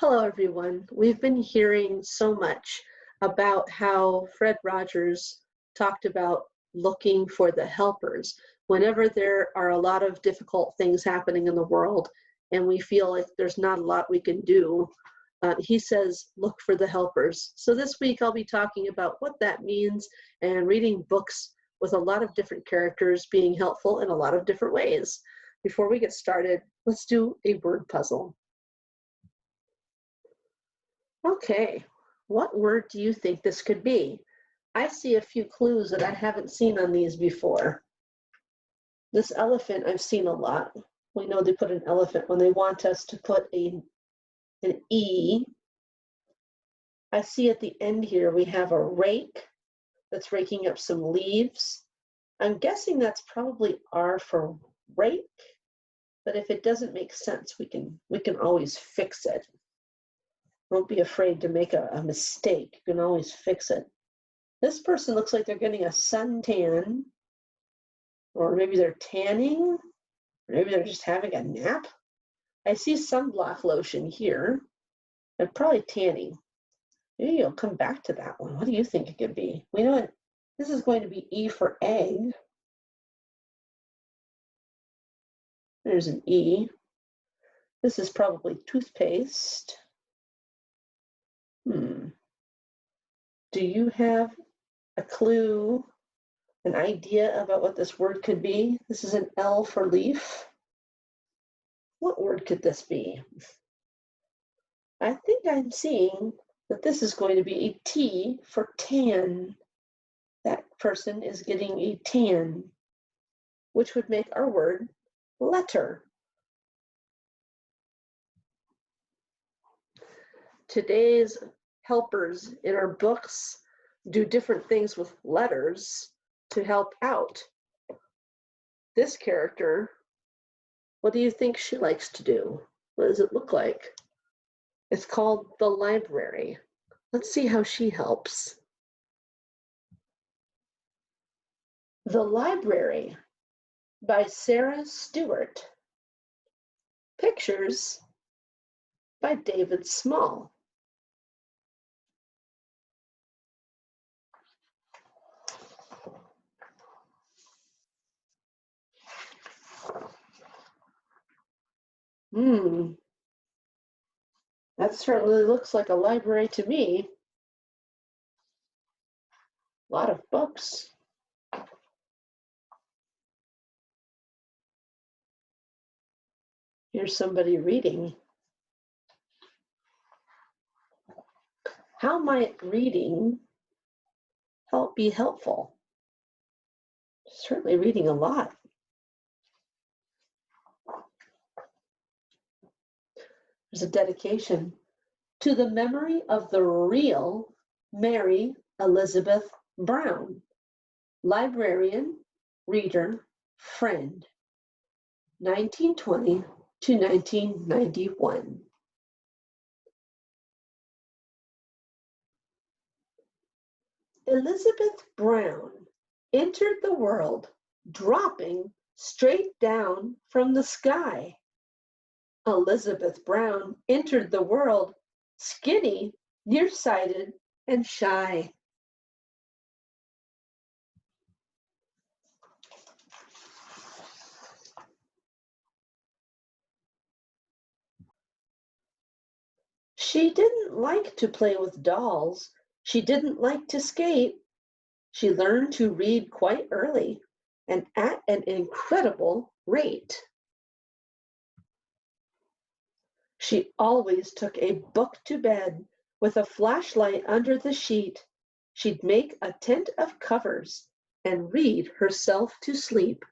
Hello, everyone. We've been hearing so much about how Fred Rogers talked about looking for the helpers. Whenever there are a lot of difficult things happening in the world and we feel like there's not a lot we can do, he says, look for the helpers. So this week I'll be talking about what that means and reading books with a lot of different characters being helpful in a lot of different ways. Before we get started, let's do a word puzzle. Okay, what word do you think this could be? I see a few clues that I haven't seen on these before. This elephant I've seen a lot. We know they put an elephant when they want us to put an E. I see at the end here we have a rake that's raking up some leaves. I'm guessing that's probably R for rake, but if it doesn't make sense, we can always fix it. Don't be afraid to make a mistake. You can always fix it. This person looks like they're getting a suntan, or maybe they're tanning, or maybe they're just having a nap. I see sunblock lotion here. They're probably tanning. Maybe you'll come back to that one. What do you think it could be? We know this is going to be E for egg. There's an E. This is probably toothpaste. Do you have a clue, an idea about what this word could be? This is an L for leaf. What word could this be? I think I'm seeing that this is going to be a T for tan. That person is getting a tan, which would make our word letter. Today's helpers in our books do different things with letters to help out. This character, what do you think she likes to do? What does it look like? It's called the library. Let's see how she helps. The Library by Sarah Stewart. Pictures by David Small. That certainly looks like a library to me. A lot of books. Here's somebody reading. How might reading be helpful? Certainly reading a lot. There's a dedication to the memory of the real Mary Elizabeth Brown, librarian, reader, friend, 1920 to 1991. Elizabeth Brown entered the world dropping straight down from the sky. Elizabeth Brown entered the world skinny, nearsighted, and shy. She didn't like to play with dolls. She didn't like to skate. She learned to read quite early and at an incredible rate. She always took a book to bed with a flashlight under the sheet. She'd make a tent of covers and read herself to sleep.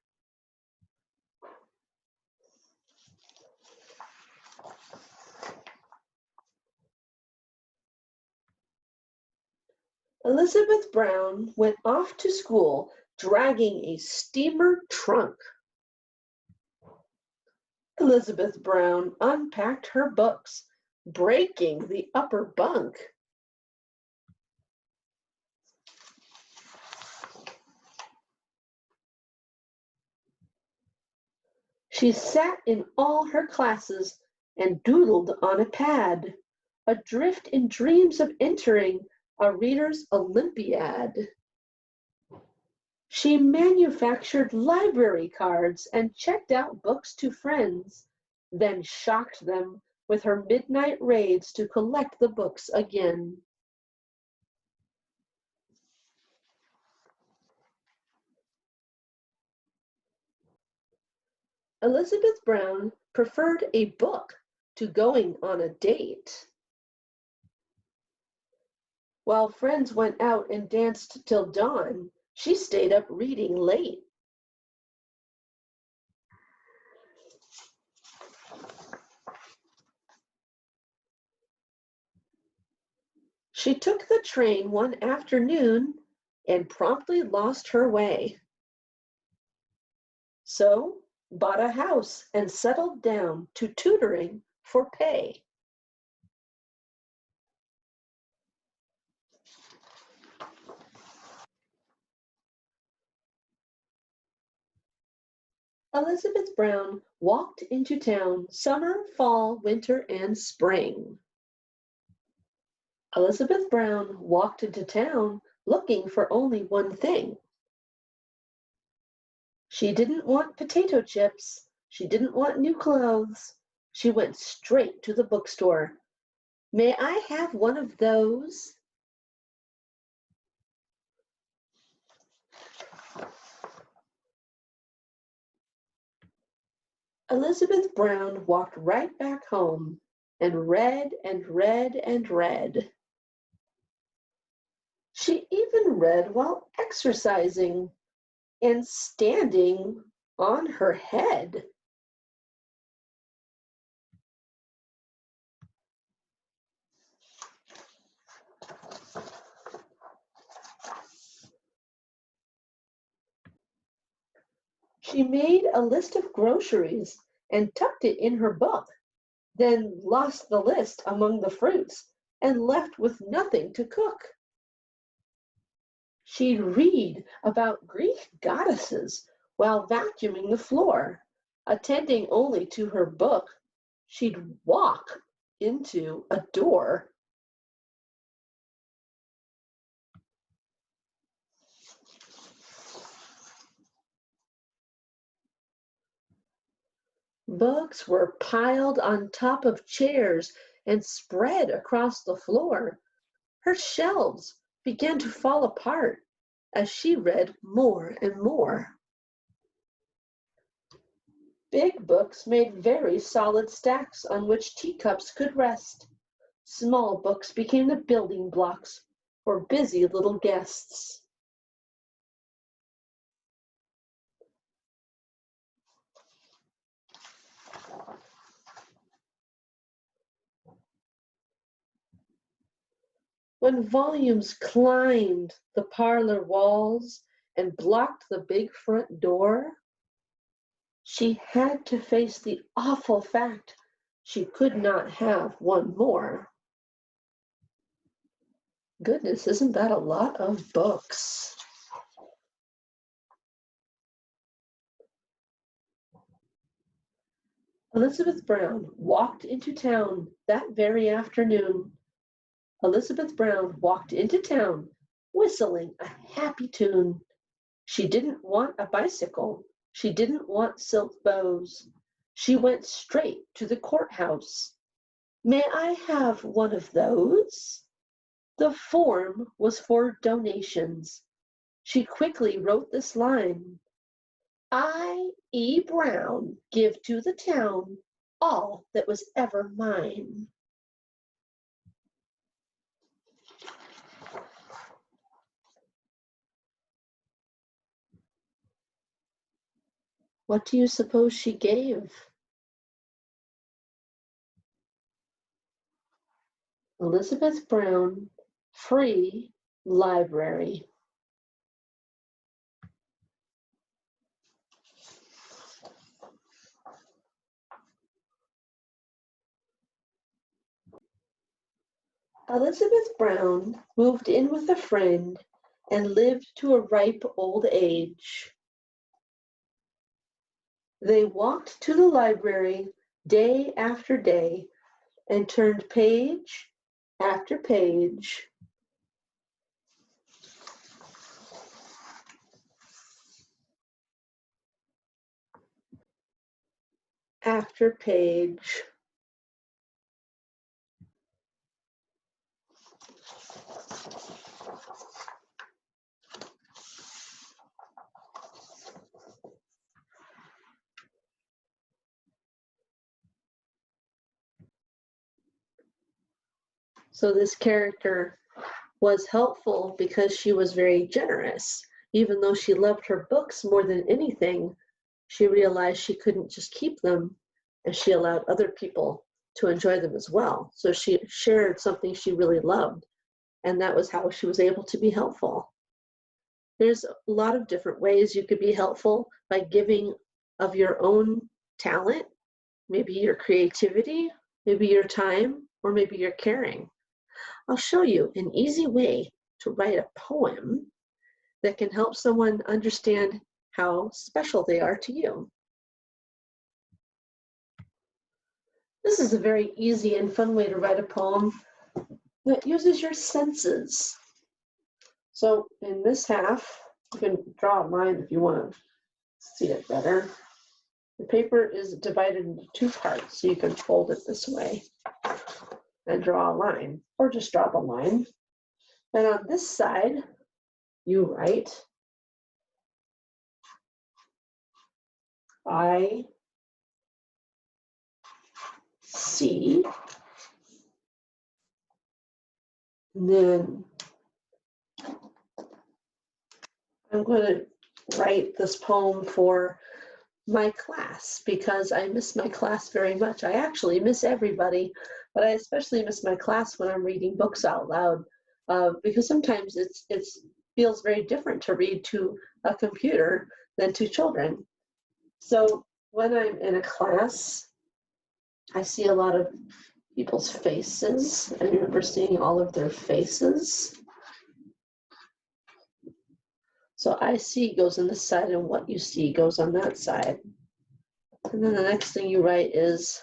Elizabeth Brown went off to school dragging a steamer trunk. Elizabeth Brown unpacked her books, breaking the upper bunk. She sat in all her classes and doodled on a pad. adrift in dreams of entering a reader's Olympiad. She manufactured library cards and checked out books to friends, then shocked them with her midnight raids to collect the books again. Elizabeth Brown preferred a book to going on a date. While friends went out and danced till dawn, she stayed up reading late. She took the train one afternoon and promptly lost her way. So, bought a house and settled down to tutoring for pay. Elizabeth Brown walked into town summer, fall, winter, and spring. Elizabeth Brown walked into town looking for only one thing. She didn't want potato chips. She didn't want new clothes. She went straight to the bookstore. May I have one of those? Elizabeth Brown walked right back home and read and read and read. She even read while exercising and standing on her head. She made a list of groceries and tucked it in her book, then lost the list among the fruits and left with nothing to cook. She'd read about Greek goddesses while vacuuming the floor. Attending only to her book, she'd walk into a door. Books were piled on top of chairs and spread across the floor. Her shelves began to fall apart as she read more and more. Big books made very solid stacks on which teacups could rest. Small books became the building blocks for busy little guests. When volumes climbed the parlor walls and blocked the big front door, she had to face the awful fact she could not have one more. Goodness, isn't that a lot of books? Elizabeth Brown walked into town that very afternoon. Elizabeth Brown walked into town whistling a happy tune. She didn't want a bicycle. She didn't want silk bows. She went straight to the courthouse. May I have one of those? The form was for donations. She quickly wrote this line: I, E. Brown, give to the town all that was ever mine. What do you suppose she gave? Elizabeth Brown Free Library. Elizabeth Brown moved in with a friend and lived to a ripe old age. They walked to the library day after day and turned page after page after page So this character was helpful because she was very generous. Even though she loved her books more than anything, she realized she couldn't just keep them, and she allowed other people to enjoy them as well. So she shared something she really loved, and that was how she was able to be helpful. There's a lot of different ways you could be helpful by giving of your own talent, maybe your creativity, maybe your time, or maybe your caring. I'll show you an easy way to write a poem that can help someone understand how special they are to you. This is a very easy and fun way to write a poem that uses your senses. So in this half, you can draw a line if you want to see it better. The paper is divided into two parts, so you can fold it this way and draw a line, or just draw the line. And on this side, you write, I see. And then I'm going to write this poem for my class because I miss my class very much. I actually miss everybody, but I especially miss my class when I'm reading books out loud because sometimes it feels very different to read to a computer than to children. So when I'm in a class, I see a lot of people's faces. I remember seeing all of their faces. So I see goes on this side and what you see goes on that side. And then the next thing you write is,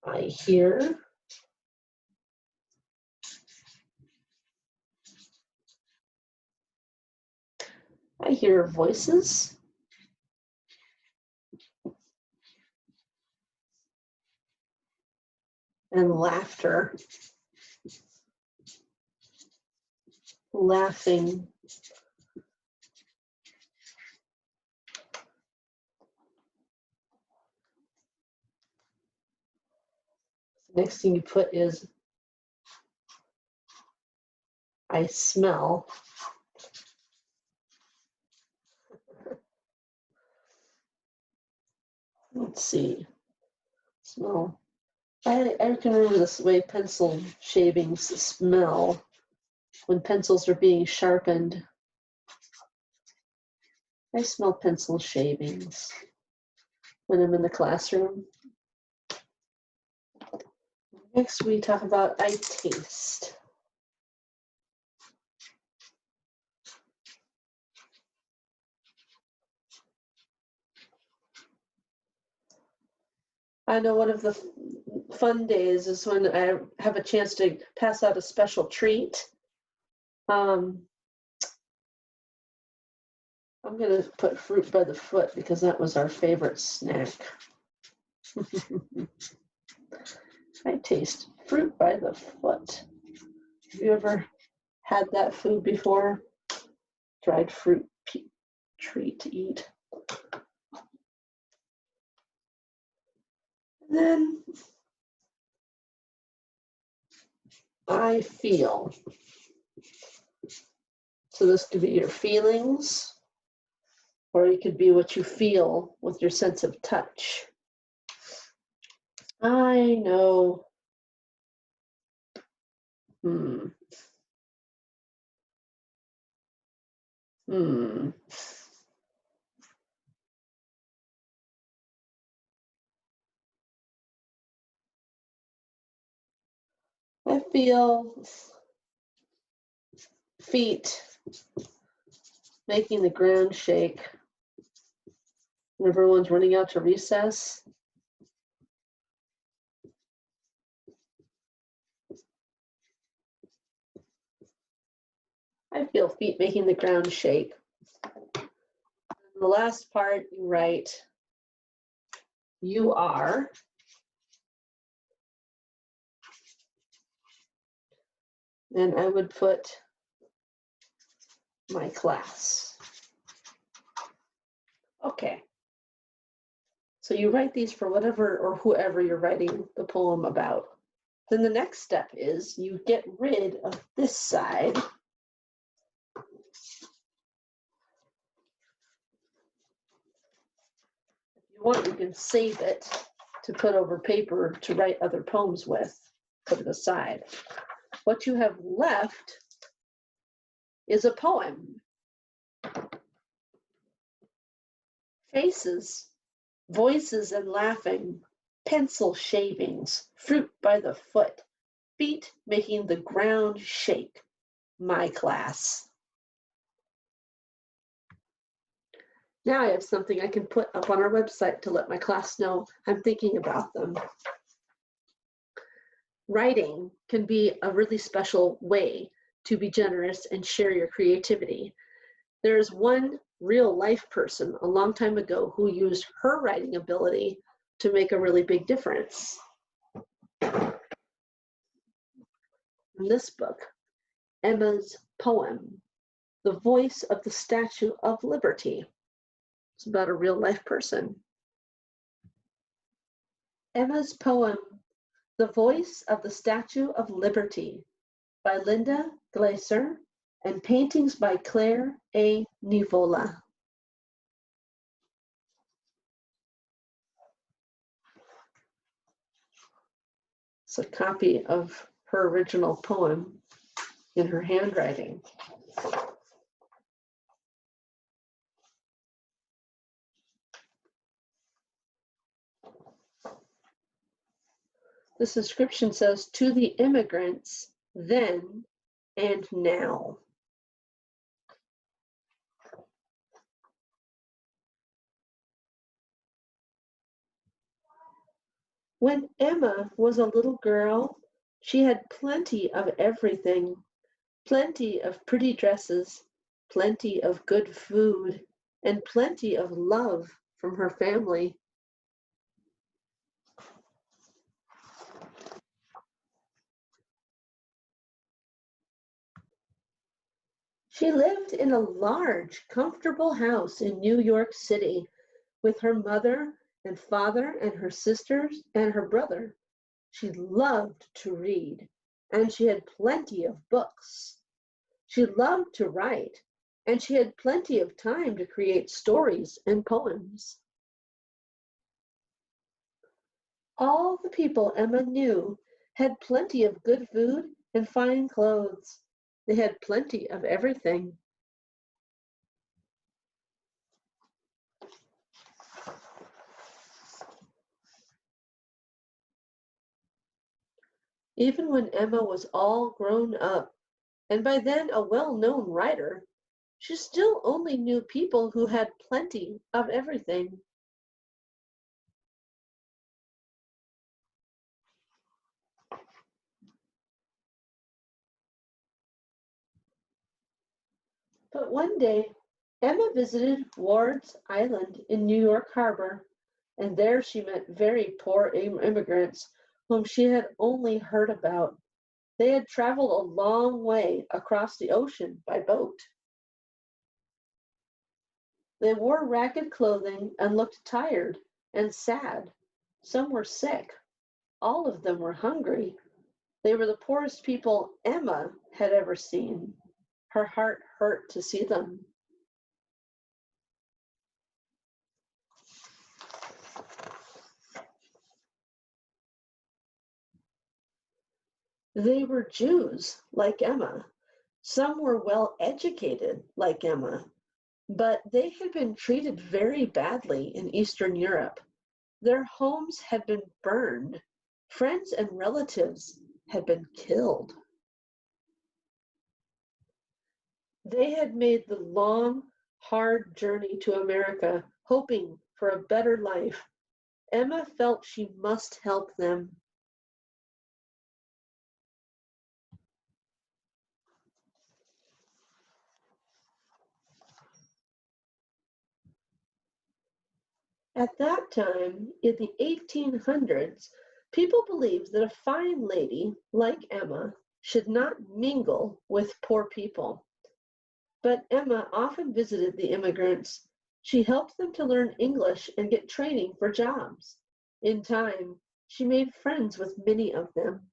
I hear. I hear voices. And laughter. Laughing. The next thing you put is, I smell. Let's see. Smell. I can remember this way pencil shavings smell when pencils are being sharpened. I smell pencil shavings when I'm in the classroom. Next, we talk about I taste. I know one of the fun days is when I have a chance to pass out a special treat. I'm going to put fruit by the foot because that was our favorite snack. I taste fruit by the foot. Have you ever had that food before? Dried fruit treat to eat. And then I feel. So this could be your feelings, or it could be what you feel with your sense of touch. I know. I feel feet making the ground shake when everyone's running out to recess. feel feet making the ground shake. The last part, you write, you are. And I would put my class. Okay. So you write these for whatever or whoever you're writing the poem about. Then the next step is you get rid of this side. If you want, you can save it to put over paper to write other poems with. Put it aside. What you have left is a poem. Faces, voices and laughing, pencil shavings, fruit by the foot, feet making the ground shake. My class. Now I have something I can put up on our website to let my class know I'm thinking about them. Writing can be a really special way to be generous and share your creativity. There's one real life person a long time ago who used her writing ability to make a really big difference. In this book, Emma's poem, The Voice of the Statue of Liberty. It's about a real life person. Emma's poem, The Voice of the Statue of Liberty, by Linda Glaser, and paintings by Claire A. Nivola. It's a copy of her original poem in her handwriting. This inscription says, "To the immigrants, then and now." When Emma was a little girl, she had plenty of everything, plenty of pretty dresses, plenty of good food, and plenty of love from her family. She lived in a large, comfortable house in New York City with her mother and father and her sisters and her brother. She loved to read, and she had plenty of books. She loved to write, and she had plenty of time to create stories and poems. All the people Emma knew had plenty of good food and fine clothes. They had plenty of everything. Even when Emma was all grown up, and by then a well-known writer, she still only knew people who had plenty of everything. But one day, Emma visited Ward's Island in New York Harbor, and there she met very poor immigrants whom she had only heard about. They had traveled a long way across the ocean by boat. They wore ragged clothing and looked tired and sad. Some were sick. All of them were hungry. They were the poorest people Emma had ever seen. Her heart hurt to see them. They were Jews, like Emma. Some were well educated, like Emma, but they had been treated very badly in Eastern Europe. Their homes had been burned. Friends and relatives had been killed. They had made the long, hard journey to America, hoping for a better life. Emma felt she must help them. At that time, in the 1800s, people believed that a fine lady like Emma should not mingle with poor people. But Emma often visited the immigrants. She helped them to learn English and get training for jobs. In time, she made friends with many of them.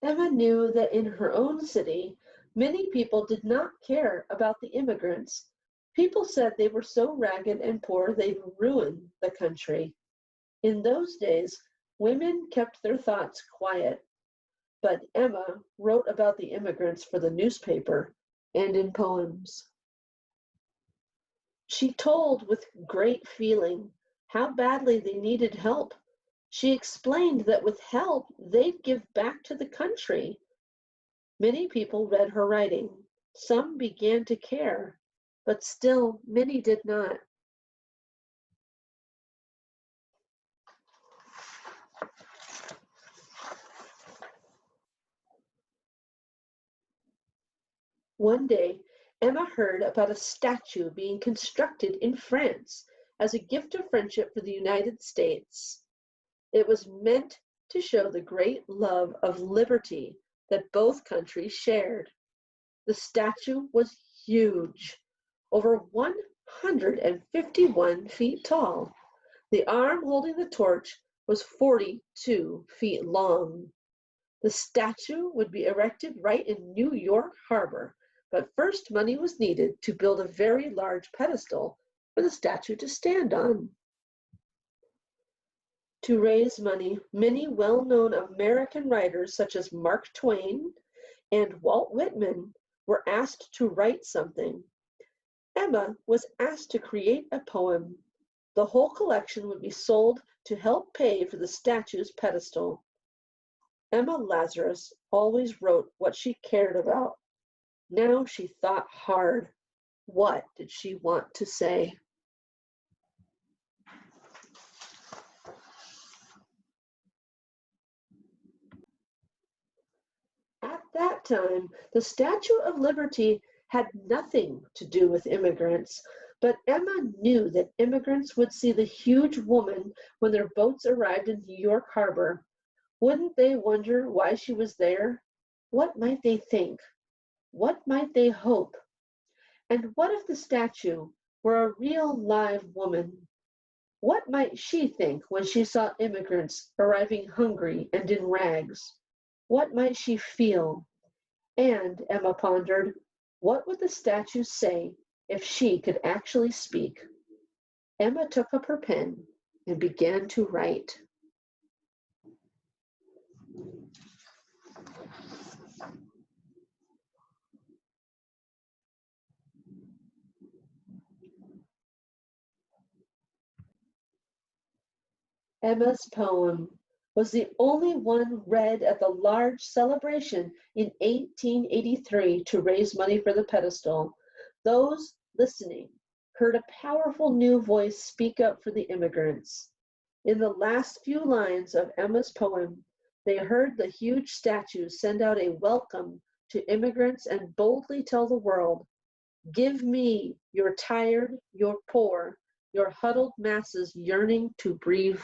Emma knew that in her own city, many people did not care about the immigrants. People said they were so ragged and poor they'd ruin the country. In those days, women kept their thoughts quiet, but Emma wrote about the immigrants for the newspaper and in poems. She told with great feeling how badly they needed help. She explained that with help, they'd give back to the country. Many people read her writing. Some began to care, but still many did not. One day, Emma heard about a statue being constructed in France as a gift of friendship for the United States. It was meant to show the great love of liberty that both countries shared. The statue was huge, over 151 feet tall. The arm holding the torch was 42 feet long. The statue would be erected right in New York Harbor, but first money was needed to build a very large pedestal for the statue to stand on. To raise money, many well-known American writers such as Mark Twain and Walt Whitman were asked to write something. Emma was asked to create a poem. The whole collection would be sold to help pay for the statue's pedestal. Emma Lazarus always wrote what she cared about. Now she thought hard. What did she want to say? At that time, the Statue of Liberty had nothing to do with immigrants, but Emma knew that immigrants would see the huge woman when their boats arrived in New York Harbor. Wouldn't they wonder why she was there? What might they think? What might they hope? And what if the statue were a real live woman? What might she think when she saw immigrants arriving hungry and in rags? What might she feel? And, Emma pondered, what would the statue say if she could actually speak? Emma took up her pen and began to write. Emma's poem was the only one read at the large celebration in 1883 to raise money for the pedestal. Those listening heard a powerful new voice speak up for the immigrants. In the last few lines of Emma's poem, they heard the huge statue send out a welcome to immigrants and boldly tell the world, "Give me your tired, your poor, your huddled masses yearning to breathe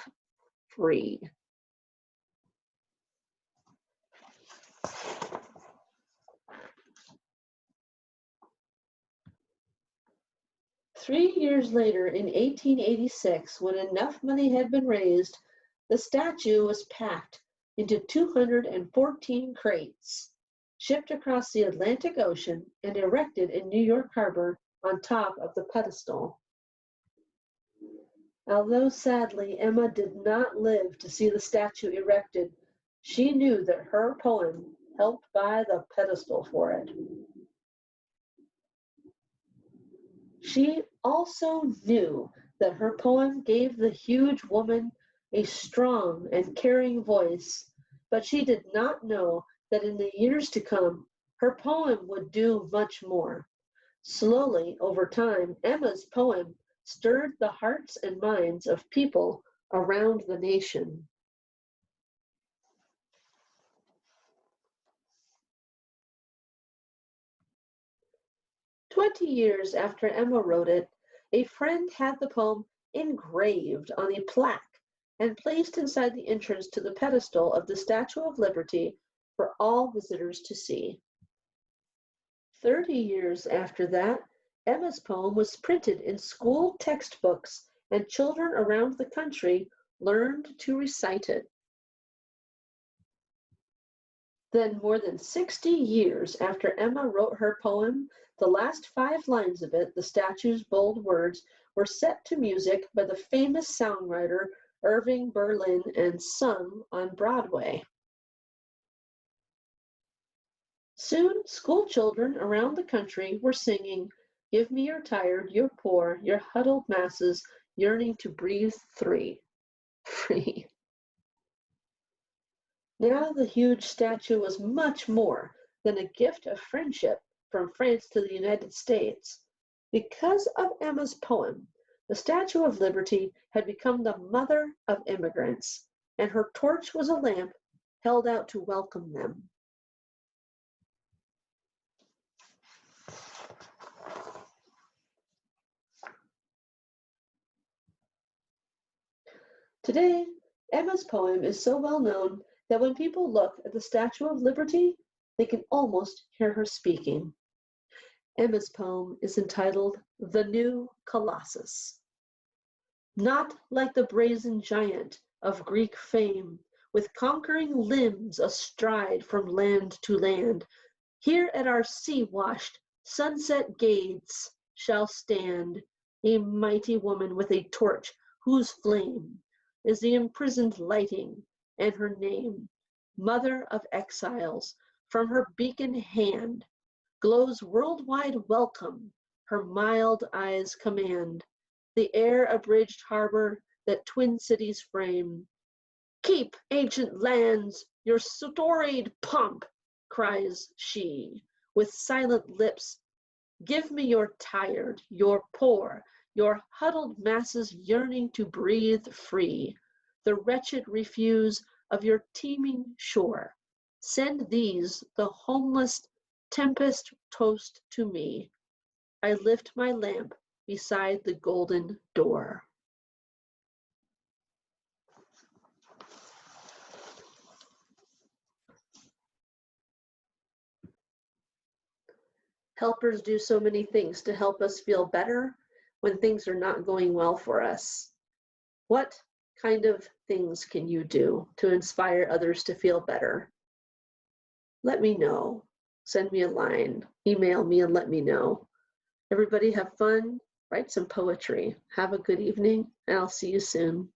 free." 3 years later, in 1886, when enough money had been raised, the statue was packed into 214 crates, shipped across the Atlantic Ocean, and erected in New York Harbor on top of the pedestal. Although sadly Emma did not live to see the statue erected, she knew that her poem helped buy the pedestal for it. She also knew that her poem gave the huge woman a strong and caring voice, but she did not know that in the years to come, her poem would do much more. Slowly, over time, Emma's poem stirred the hearts and minds of people around the nation. "20 years after Emma wrote it, a friend had the poem engraved on a plaque and placed inside the entrance to the pedestal of the Statue of Liberty for all visitors to see. 30 years after that, Emma's poem was printed in school textbooks, and children around the country learned to recite it. Then, more than 60 years after Emma wrote her poem, the last 5 lines of it, the statue's bold words, were set to music by the famous songwriter Irving Berlin and sung on Broadway. Soon, school children around the country were singing, "Give me your tired, your poor, your huddled masses yearning to breathe free." Now the huge statue was much more than a gift of friendship from France to the United States. Because of Emma's poem, the Statue of Liberty had become the mother of immigrants, and her torch was a lamp held out to welcome them. Today, Emma's poem is so well known that when people look at the Statue of Liberty, they can almost hear her speaking. Emma's poem is entitled "The New Colossus." Not like the brazen giant of Greek fame, with conquering limbs astride from land to land, here at our sea-washed, sunset gates shall stand a mighty woman with a torch whose flame is the imprisoned lighting, and her name, Mother of Exiles, from her beacon hand glows worldwide welcome, her mild eyes command the air-abridged harbor that twin cities frame. "Keep, ancient lands, your storied pomp," cries she, with silent lips. "Give me your tired, your poor, your huddled masses yearning to breathe free. The wretched refuse of your teeming shore. Send these, the homeless, tempest toast to me. I lift my lamp beside the golden door." Helpers do so many things to help us feel better when things are not going well for us. What kind of things can you do to inspire others to feel better? Let me know. Send me a line, email me, and let me know. Everybody have fun, write some poetry. Have a good evening, and I'll see you soon.